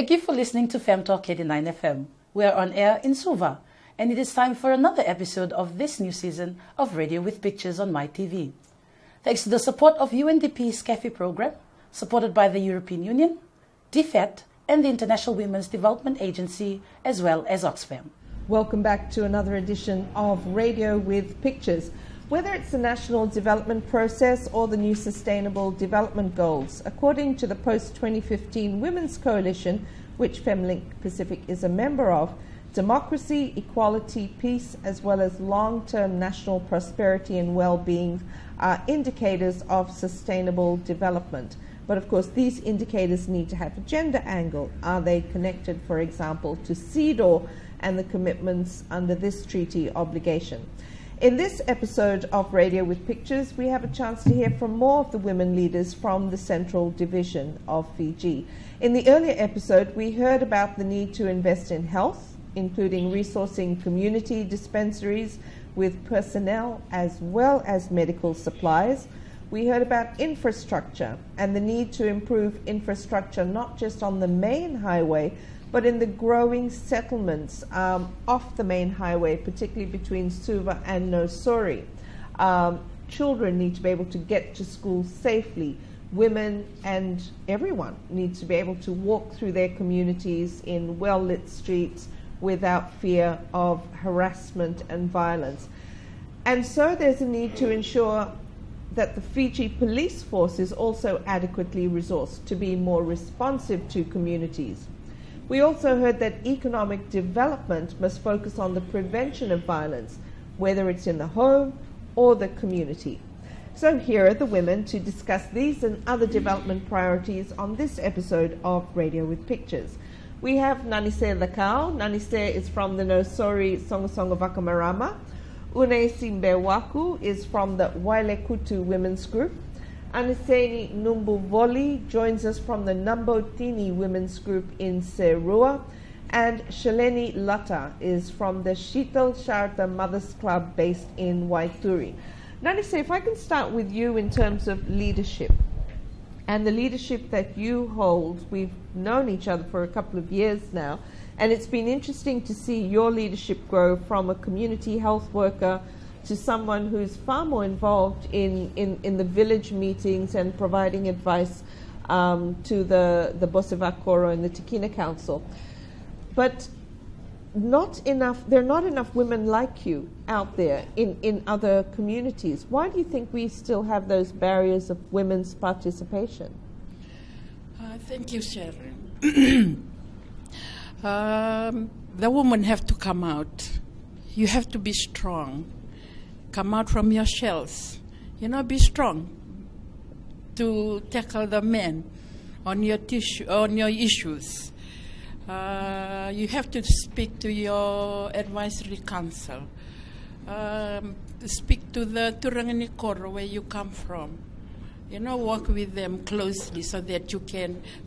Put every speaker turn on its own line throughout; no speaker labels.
Thank you for listening to Fem Talk 89 FM. We are on air in Suva, and it is time for another episode of this new season of Radio with Pictures on MyTV. Thanks to the support of UNDP's CAFE program, supported by the European Union, DFAT, and the International Women's Development Agency, as well as Oxfam.
Welcome back to another edition of Radio with Pictures. Whether it's the National Development Process or the new Sustainable Development Goals, according to the post-2015 Women's Coalition, which FemLink Pacific is a member of, democracy, equality, peace, as well as long-term national prosperity and well-being are indicators of sustainable development. But of course, these indicators need to have a gender angle. Are they connected, for example, to CEDAW and the commitments under this treaty obligation? In this episode of Radio with Pictures, we have a chance to hear from more of the women leaders from the Central Division of Fiji. In the earlier episode, we heard about the need to invest in health, including resourcing community dispensaries with personnel as well as medical supplies. We heard about infrastructure and the need to improve infrastructure not just on the main highway, but in the growing settlements off the main highway, particularly between Suva and Nosori. Children need to be able to get to school safely. Women and everyone needs to be able to walk through their communities in well-lit streets without fear of harassment and violence. And so there's a need to ensure that the Fiji police force is also adequately resourced to be more responsive to communities. We also heard that economic development must focus on the prevention of violence, whether it's in the home or the community. So here are the women to discuss these and other development priorities on this episode of Radio with Pictures. We have Nanise Lakau. Nanise is from the Nosori Songasonga Wakamarama. Une Simbewaku is from the Wailekutu Women's Group. Aniseni Numbuvoli joins us from the Nambotini Women's Group in Serua. And Shaleni Lata is from the Shital Sharta Mothers Club based in Waituri. Nanise, if I can start with you in terms of leadership and the leadership that you hold. We've known each other for a couple of years now, and it's been interesting to see your leadership grow from a community health worker to someone who's far more involved in the village meetings and providing advice to the Bosevakoro and the Tikina Council. But there are not enough women like you out there in other communities. Why do you think we still have those barriers of women's participation?
Thank you, Sharon. The women have to come out. You have to be strong. Come out from your shells. Be strong to tackle the men on your issues. You have to speak to your advisory council. Speak to the Turanganikoro where you come from. Work with them closely so that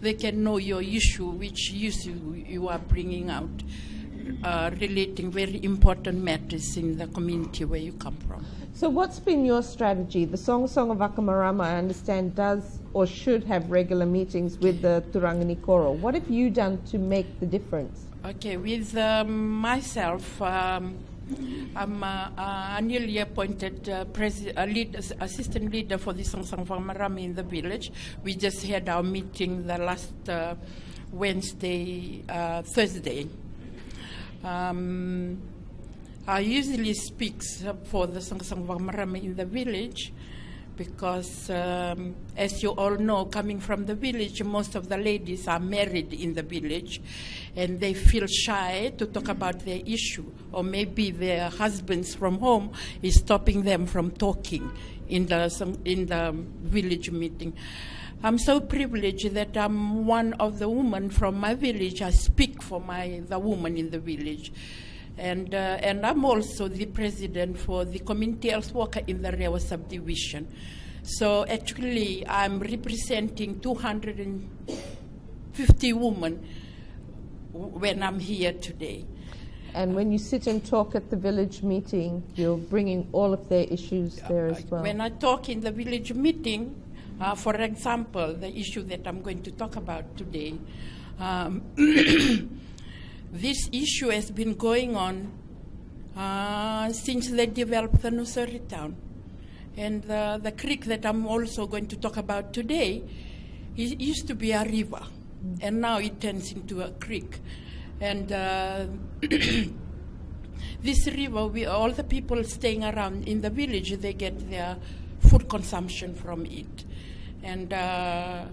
they can know your issue, which issue you are bringing out, relating very important matters in the community where you come from.
So what's been your strategy? The Songasonga Wakamarama, I understand, does or should have regular meetings with the Turanganikoro. What have you done to make the difference?
Okay, with myself, I'm a newly appointed assistant leader for the Songasonga Wakamarama in the village. We just had our meeting the last Thursday. I usually speak for the Songasonga Wakamarama in the village because, as you all know, coming from the village, most of the ladies are married in the village and they feel shy to talk about their issue, or maybe their husbands from home is stopping them from talking in the village meeting. I'm so privileged that I'm one of the women from my village. I speak for the women in the village. And I'm also the president for the community health worker in the Rewa subdivision. So actually, I'm representing 250 women when I'm here today.
And when you sit and talk at the village meeting, you're bringing all of their issues there as well.
When I talk in the village meeting, For example, the issue that I'm going to talk about today, this issue has been going on since they developed the Nusuri town. And the creek that I'm also going to talk about today, it used to be a river, and now it turns into a creek. And this river, all the people staying around in the village, they get their food consumption from it. And I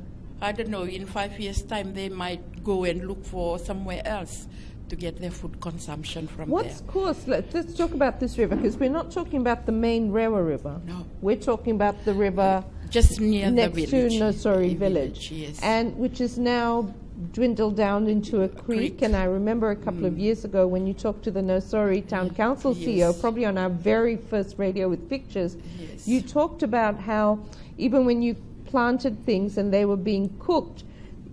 don't know, in 5 years' time, they might go and look for somewhere else to get their food consumption from
What's
there.
caused, let's talk about this river, because we're not talking about the main Rewa River.
No.
We're talking about the river
Just near the
next
village.
to Nosori village,
Yes.
and which is now dwindled down into a creek. And I remember a couple of years ago when you talked to the Nosori Town Council CEO,
Yes.
probably on our very first Radio with Pictures,
Yes.
you talked about how even when you planted things and they were being cooked,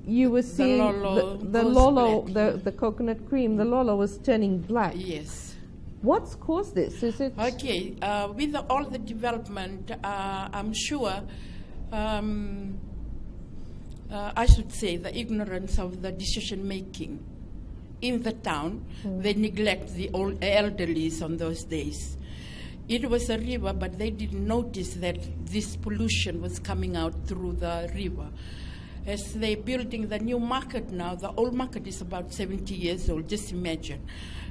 you were seeing the
goes
lolo,
black.
the coconut cream, the lolo was turning black.
Yes.
What's caused this? Is it?
Okay, with all the development, I'm sure, I should say, the ignorance of the decision making in the town, they neglect the old elderlies on those days. It was a river, but they didn't notice that this pollution was coming out through the river. As they're building the new market now, the old market is about 70 years old, just imagine.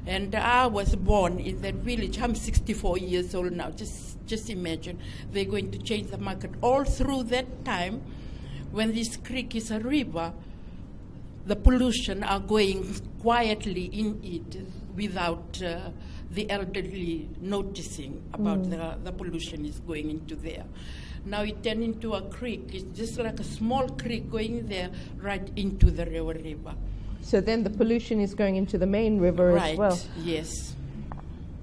And I was born in that village. I'm 64 years old now, just imagine. They're going to change the market. All through that time, when this creek is a river, the pollution are going quietly in it without the elderly noticing about the pollution is going into there. Now it turned into a creek. It's just like a small creek going there right into the Rewa River.
So then the pollution is going into the main river as well.
Right, yes.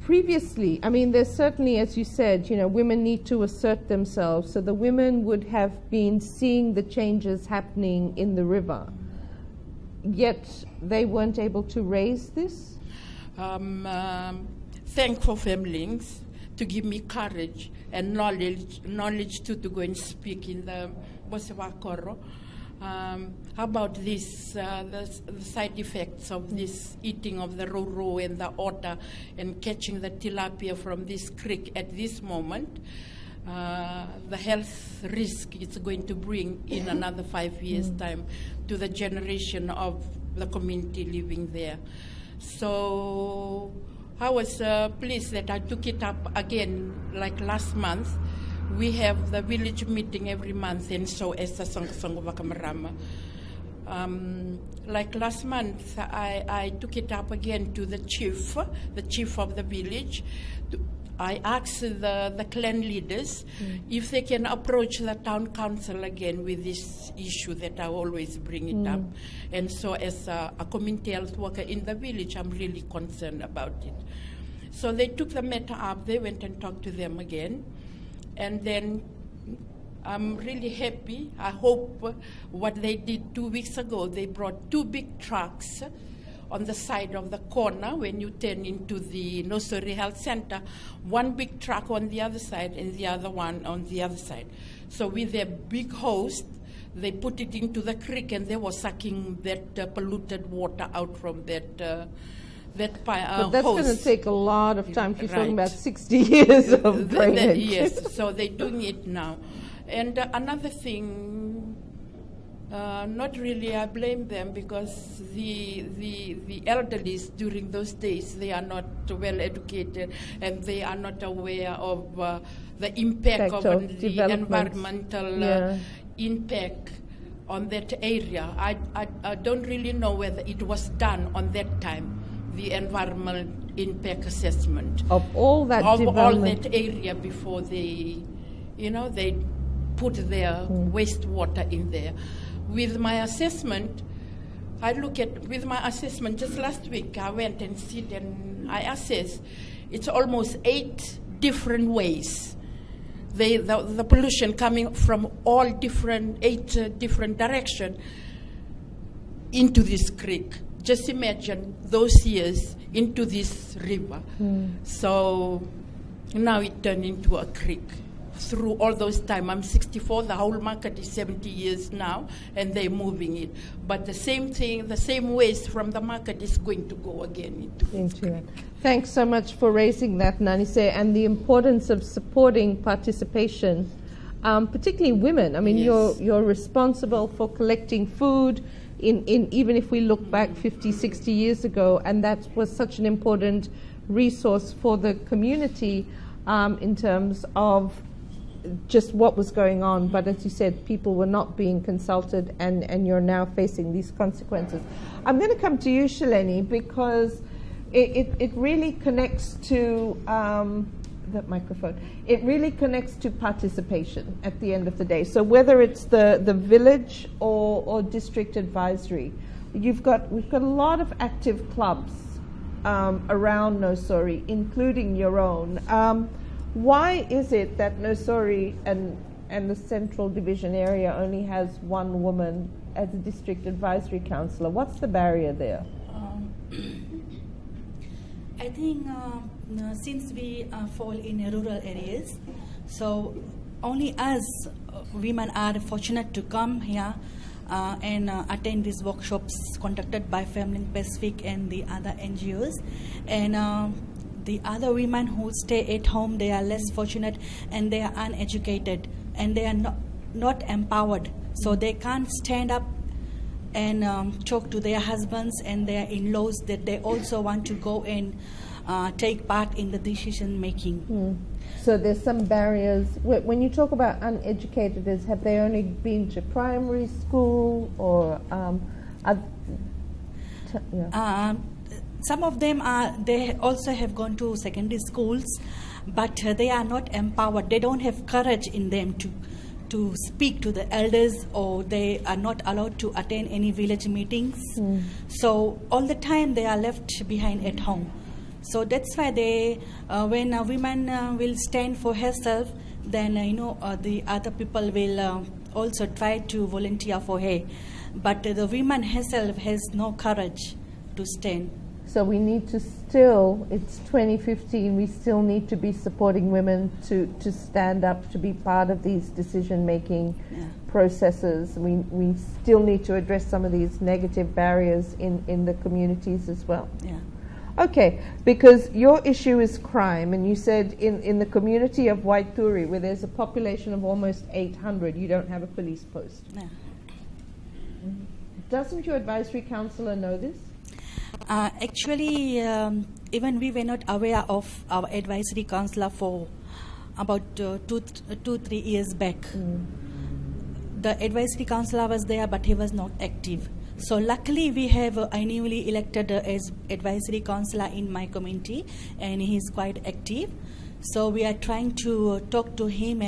Previously, I mean, there's certainly, as you said, women need to assert themselves. So the women would have been seeing the changes happening in the river, yet they weren't able to raise this?
Thankful families to give me courage and knowledge to go and speak in the Bosewakoro about this, the side effects of this eating of the roro and the otter and catching the tilapia from this creek at this moment. The health risk it's going to bring in another 5 years' time to the generation of the community living there. So I was pleased that I took it up again, like last month. We have the village meeting every month, and so as the Sanguvakamarama. Like last month, I took it up again to the chief of the village. I asked the clan leaders if they can approach the town council again with this issue that I always bring it up. And so as a community health worker in the village, I'm really concerned about it. So they took the matter up, they went and talked to them again. And then I'm really happy. I hope what they did 2 weeks ago, they brought 2 big trucks on the side of the corner when you turn into the Nosori Health Center, one big truck on the other side and the other one on the other side. So with their big hose, they put it into the creek and they were sucking that polluted water out from that
But that's going to take a lot of time. She's talking
Right.
about 60 years of drainage.
Yes, so they're doing it now. And another thing, not really I blame them, because the elderlies during those days, they are not well educated and they are not aware of the impact of the environmental impact on that area. I don't really know whether it was done on that time, the environmental impact assessment
Of all that
of
development.
all that area before they put their wastewater in there. With my assessment, with my assessment just last week, I went and sit and I assessed. It's almost 8 different ways. The pollution coming from all 8 different directions into this creek. Just imagine those years into this river. So now it turned into a creek. through all those time. I'm 64, the whole market is 70 years now, and they're moving it. But the same thing, the same waste from the market is going to go again into
it. Thanks so much for raising that, Nanise, and the importance of supporting participation, particularly women. I mean,
Yes.
you're responsible for collecting food, in even if we look back 50, 60 years ago, and that was such an important resource for the community in terms of just what was going on. But as you said, people were not being consulted, and you're now facing these consequences. I'm going to come to you, Shaleni, because it really connects to that microphone. It really connects to participation at the end of the day. So whether it's the village or district advisory, we've got a lot of active clubs around Nosori, including your own. Why is it that Nosori and the Central Division area only has one woman as a district advisory councillor? What's the barrier there?
I think since we fall in rural areas, so only us women are fortunate to come here and attend these workshops conducted by Family Pacific and the other NGOs. And the other women who stay at home, they are less fortunate, and they are uneducated, and they are not empowered. So they can't stand up and talk to their husbands and their in-laws that they also want to go and take part in the decision making.
So there's some barriers. When you talk about uneducated, have they only been to primary school, or
some of them they also have gone to secondary schools, but they are not empowered. They don't have courage in them to speak to the elders, or they are not allowed to attend any village meetings. So all the time they are left behind at home. So that's why they, when a woman will stand for herself, then the other people will also try to volunteer for her. But the woman herself has no courage to stand.
So we need to still, it's 2015, we still need to be supporting women to stand up, to be part of these decision-making processes. We still need to address some of these negative barriers in the communities as well.
Yeah.
Okay, because your issue is crime, and you said in the community of Waituri, where there's a population of almost 800, you don't have a police post.
Yeah.
Doesn't your advisory councillor know this?
Actually, even we were not aware of our advisory councillor for about 2-3 years back. The advisory councillor was there, but he was not active. So luckily we have a newly elected as advisory councillor in my community, and he is quite active. So we are trying to talk to him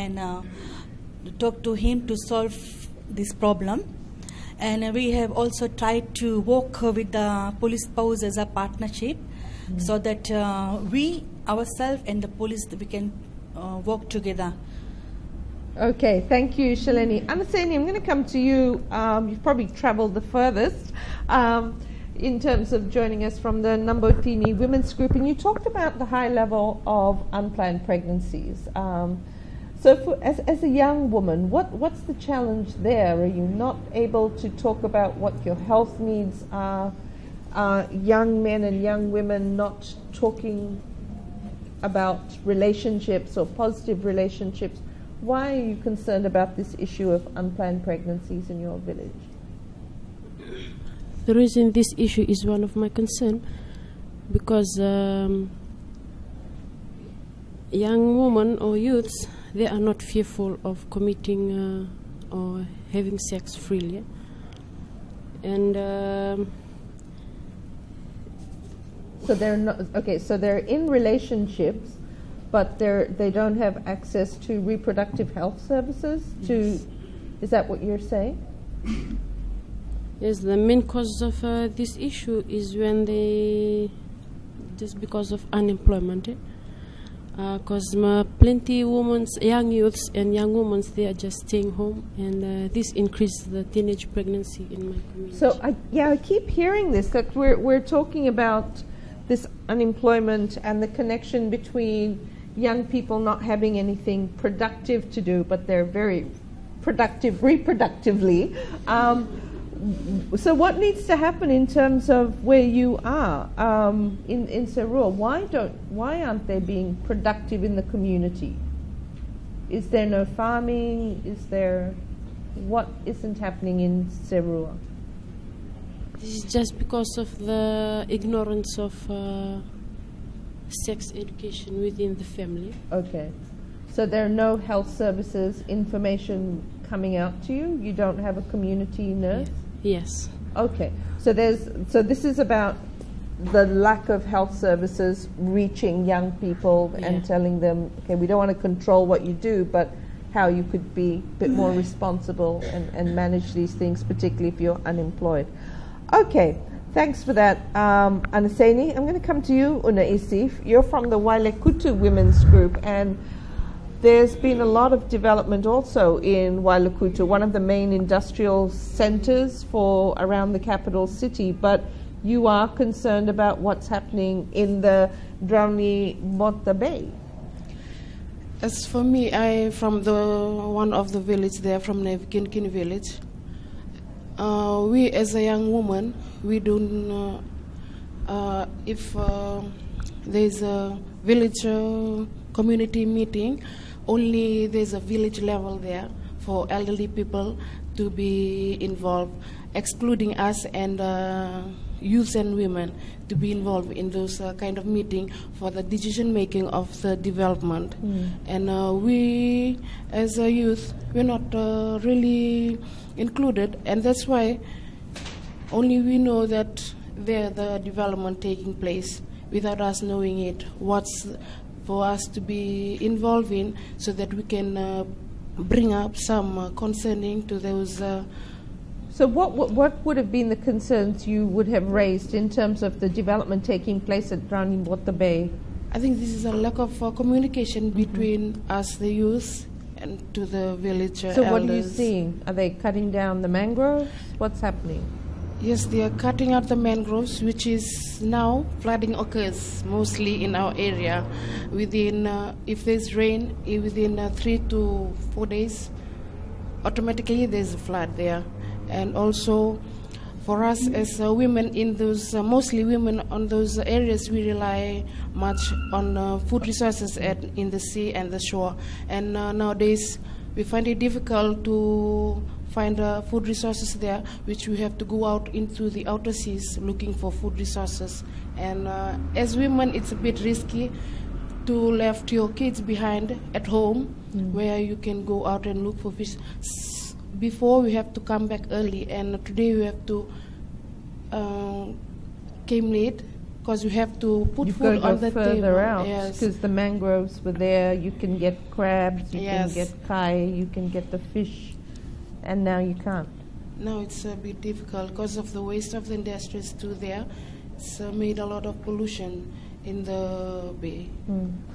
to solve this problem. And we have also tried to work with the police post as a partnership, so that we ourselves and the police, we can work together.
Okay, thank you, Shaleni. Anaseni, I'm going to come to you. You've probably travelled the furthest in terms of joining us from the Nambotini Women's Group, and you talked about the high level of unplanned pregnancies. So as a young woman, what's the challenge there? Are you not able to talk about what your health needs are? Young men and young women not talking about relationships or positive relationships. Why are you concerned about this issue of unplanned pregnancies in your village?
The reason this issue is one of my concern, because young women or youths, they are not fearful of committing or having sex freely. And
so they're not okay. So they're in relationships, but they don't have access to reproductive health services. Is that what you're saying?
Yes, the main cause of this issue is when they just because of unemployment. Because plenty women, young youths and young women, they are just staying home, and this increases the teenage pregnancy in my community.
So I keep hearing this, that we're talking about this unemployment and the connection between young people not having anything productive to do, but they're very productive reproductively. So what needs to happen in terms of where you are in Serua? Why aren't they being productive in the community? Is there no farming? What isn't happening in Serua?
This is just because of the ignorance of sex education within the family.
Okay. So there are no health services, information coming out to you? You don't have a community nurse?
Yes.
Okay. So this is about the lack of health services reaching young people and telling them, okay, we don't want to control what you do, but how you could be a bit more responsible and manage these things, particularly if you're unemployed. Okay, thanks for that, Anaseni. I'm going to come to you, Una Isif. You're from the Wailekutu Women's Group, and there's been a lot of development also in Wailekutu, one of the main industrial centers for around the capital city, but you are concerned about what's happening in the Drauni Mota Bay.
As for me, I from one of the village there, from Nevikinkin village. We as a young woman, we don't, if there's a village community meeting, only there's a village level there for elderly people to be involved, excluding us and youths and women to be involved in those kind of meeting for the decision making of the development. And we as a youth, we're not really included, and that's why only we know that there the development taking place without us knowing it, what's for us to be involved in, so that we can bring up some concerning to those.
So what would have been the concerns you would have raised in terms of the development taking place at Drauni Mota Bay?
I think this is a lack of communication between us, the youth, and to the village
So
elders.
what are you seeing? Are they cutting down the mangroves? What's happening?
Yes, they are cutting out the mangroves, which is now flooding occurs mostly in our area. Within, if there's rain, within 3 to 4 days, automatically there's a flood there. And also, for us as women in those, mostly women on those areas, we rely much on food resources in the sea and the shore. And nowadays, we find it difficult to find food resources there, which we have to go out into the outer seas looking for food resources. And as women, it's a bit risky to left your kids behind at home, where you can go out and look for fish. Before we have to come back early, and today we have to came late because we have to put food on the table.
Further out, because the mangroves were there. You can get crabs, you can get kai, you can get the fish, and now you can't.
Now it's a bit difficult because of the waste of the industries too there. It's made a lot of pollution in the bay,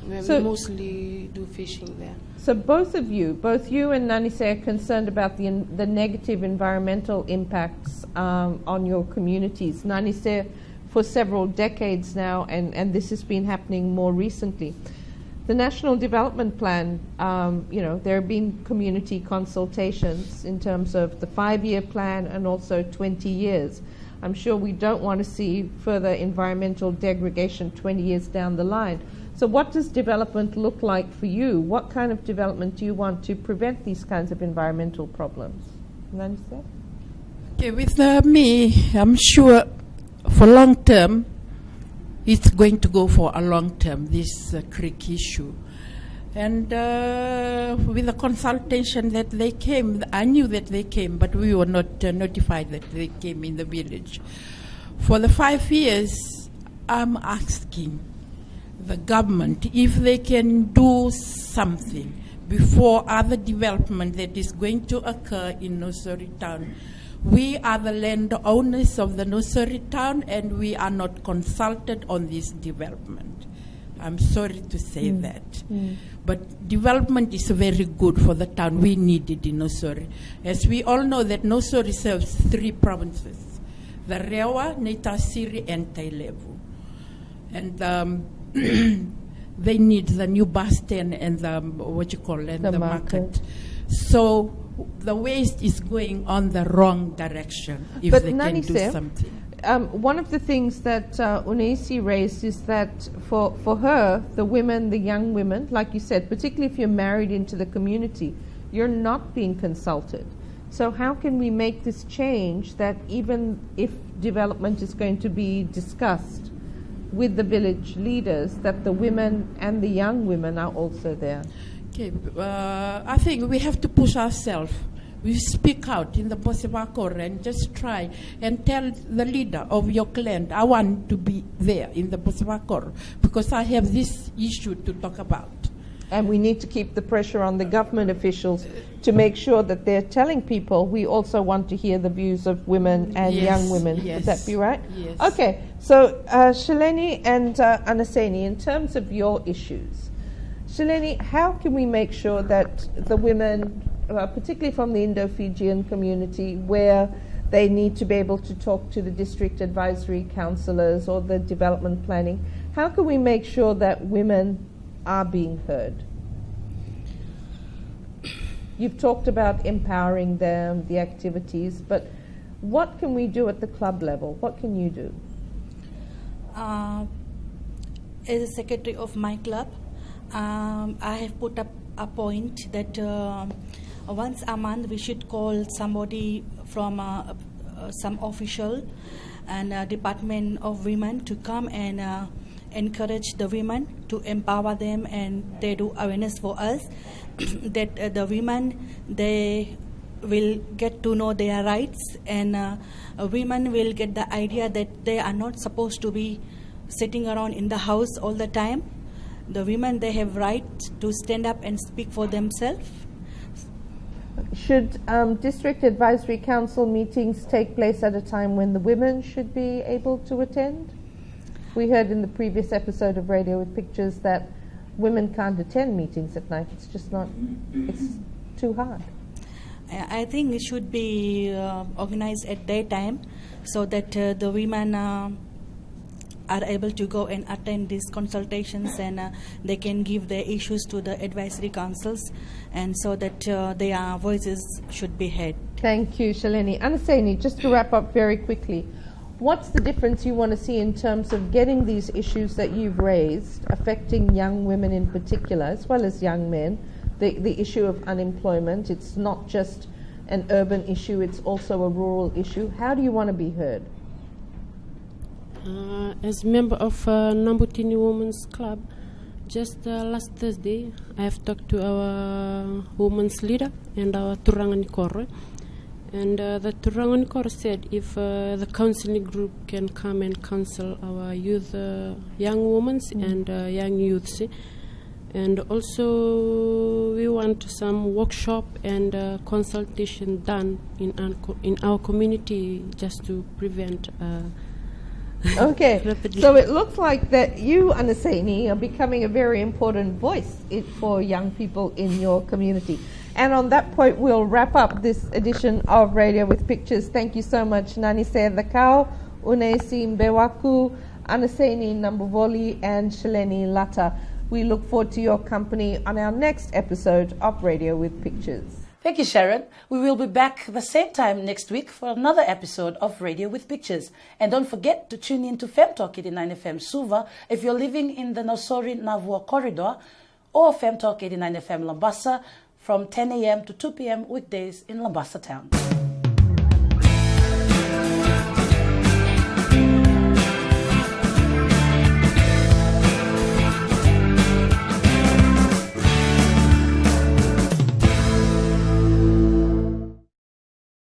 where we mostly do fishing there.
So both you and Nanise are concerned about the negative environmental impacts on your communities. Nanise for several decades now, and this has been happening more recently. The National Development Plan, there have been community consultations in terms of the 5-year plan and also 20 years. I'm sure we don't want to see further environmental degradation 20 years down the line. So what does development look like for you? What kind of development do you want to prevent these kinds of environmental problems?
Okay, with me, I'm sure for long term, it's going to go for a long term, this creek issue. And with the consultation that they came, I knew that they came, but we were not notified that they came in the village. For the 5 years, I'm asking the government if they can do something before other development that is going to occur in Nosori town. We are the landowners of the Nosori town, and we are not consulted on this development. I'm sorry to say that. But development is very good for the town. We need it in Nosori. As we all know that Nosori serves 3 provinces, the Rewa, Neitasiri, and Tailevu. And they need the new bus stand and the market. So the waste is going on the wrong direction if
But
they can do something.
One of the things that Unaisi raised is that for her, the women, the young women, like you said, particularly if you're married into the community, you're not being consulted. So how can we make this change that even if development is going to be discussed with the village leaders, that the women and the young women are also there?
Okay, I think we have to push ourselves. We speak out in the Posivakor and just try and tell the leader of your clan, I want to be there in the Posivakor because I have this issue to talk about.
And we need to keep the pressure on the government officials to make sure that they're telling people we also want to hear the views of women and young women.
Yes.
Would that be right?
Yes.
Okay, so Shaleni and Anaseni, in terms of your issues, Shaleni, how can we make sure that the women, particularly from the Indo-Fijian community, where they need to be able to talk to the district advisory councillors or the development planning, how can we make sure that women are being heard? You've talked about empowering them, the activities, but what can we do at the club level? What can you do?
As a secretary of my club, I have put up a point that once a month we should call somebody from some official and Department of Women to come and encourage the women, to empower them, and they do awareness for us that the women, they will get to know their rights, and women will get the idea that they are not supposed to be sitting around in the house all the time. The women, they have right to stand up and speak for themselves.
Should district advisory council meetings take place at a time when the women should be able to attend? We heard in the previous episode of Radio with Pictures that women can't attend meetings at night. It's just not, it's too hard.
I think it should be organized at daytime so that the women are able to go and attend these consultations, and they can give their issues to the advisory councils, and so that their voices should be heard.
Thank you, Shalini. Anaseni, just to wrap up very quickly, what's the difference you want to see in terms of getting these issues that you've raised, affecting young women in particular, as well as young men, the issue of unemployment? It's not just an urban issue, it's also a rural issue. How do you want to be heard?
As member of Nambutini Women's Club, just last Thursday, I have talked to our women's leader and our Turangani Koro. And the Turangani Koro said if the counseling group can come and counsel our youth, young women and young youths. And also we want some workshop and consultation done in our community just to prevent
Okay, so it looks like that you, Anaseni, are becoming a very important voice for young people in your community. And on that point, we'll wrap up this edition of Radio with Pictures. Thank you so much, Nanise Thakao, Unaisi Mbewaku, Anaseni Nambuvoli, and Shaleni Lata. We look forward to your company on our next episode of Radio with Pictures.
Thank you, Sharon. We will be back the same time next week for another episode of Radio with Pictures. And don't forget to tune in to Femtalk 89 FM Suva if you're living in the Nosori-Navua corridor, or Femtalk 89 FM Lambasa from 10 a.m. to 2 p.m. weekdays in Lambasa town.